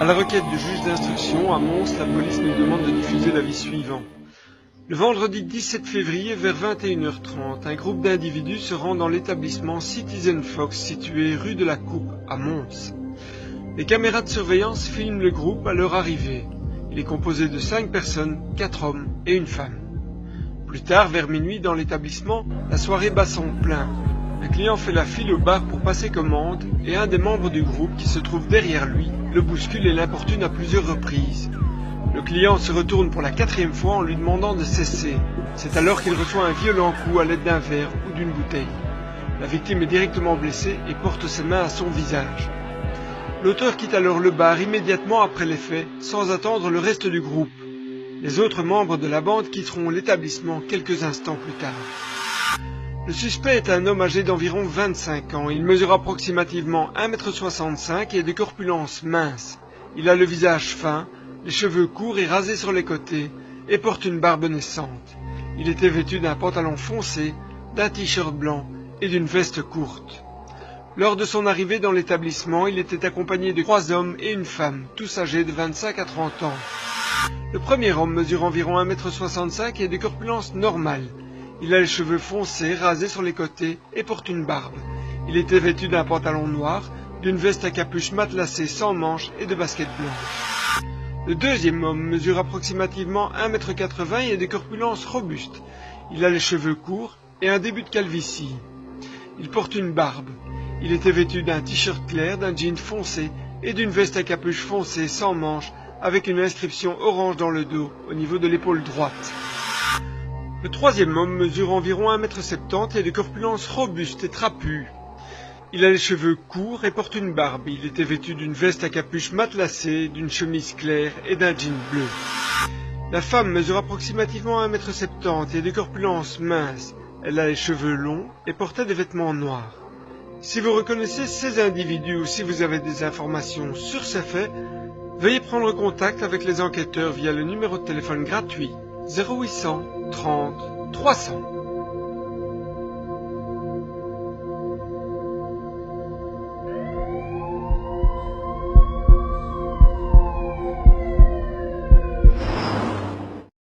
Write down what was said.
À la requête du juge d'instruction, à Mons, la police nous demande de diffuser l'avis suivant. Le vendredi 17 février vers 21h30, un groupe d'individus se rend dans l'établissement Citizen Fox situé rue de la Coupe à Mons. Les caméras de surveillance filment le groupe à leur arrivée. Il est composé de 5 personnes, 4 hommes et une femme. Plus tard, vers minuit, dans l'établissement, la soirée bat son plein. Un client fait la file au bar pour passer commande et un des membres du groupe qui se trouve derrière lui le bouscule et l'importune à plusieurs reprises. Le client se retourne pour la 4e fois en lui demandant de cesser. C'est alors qu'il reçoit un violent coup à l'aide d'un verre ou d'une bouteille. La victime est directement blessée et porte ses mains à son visage. L'auteur quitte alors le bar immédiatement après les faits, sans attendre le reste du groupe. Les autres membres de la bande quitteront l'établissement quelques instants plus tard. Le suspect est un homme âgé d'environ 25 ans. Il mesure approximativement 1,65 m et est de corpulence mince. Il a le visage fin, les cheveux courts et rasés sur les côtés, et porte une barbe naissante. Il était vêtu d'un pantalon foncé, d'un t-shirt blanc et d'une veste courte. Lors de son arrivée dans l'établissement, il était accompagné de 3 hommes et une femme, tous âgés de 25 à 30 ans. Le premier homme mesure environ 1,65 m et est de corpulence normale. Il a les cheveux foncés, rasés sur les côtés et porte une barbe. Il était vêtu d'un pantalon noir, d'une veste à capuche matelassée sans manches et de baskets blanches. Le deuxième homme mesure approximativement 1,80 m et est de corpulence robuste. Il a les cheveux courts et un début de calvitie. Il porte une barbe. Il était vêtu d'un t-shirt clair, d'un jean foncé et d'une veste à capuche foncée sans manches avec une inscription orange dans le dos au niveau de l'épaule droite. Le troisième homme mesure environ 1,70 m et est de corpulence robuste et trapue. Il a les cheveux courts et porte une barbe. Il était vêtu d'une veste à capuche matelassée, d'une chemise claire et d'un jean bleu. La femme mesure approximativement 1,70 m et est de corpulence mince. Elle a les cheveux longs et portait des vêtements noirs. Si vous reconnaissez ces individus ou si vous avez des informations sur ces faits, veuillez prendre contact avec les enquêteurs via le numéro de téléphone gratuit 0800 30 300.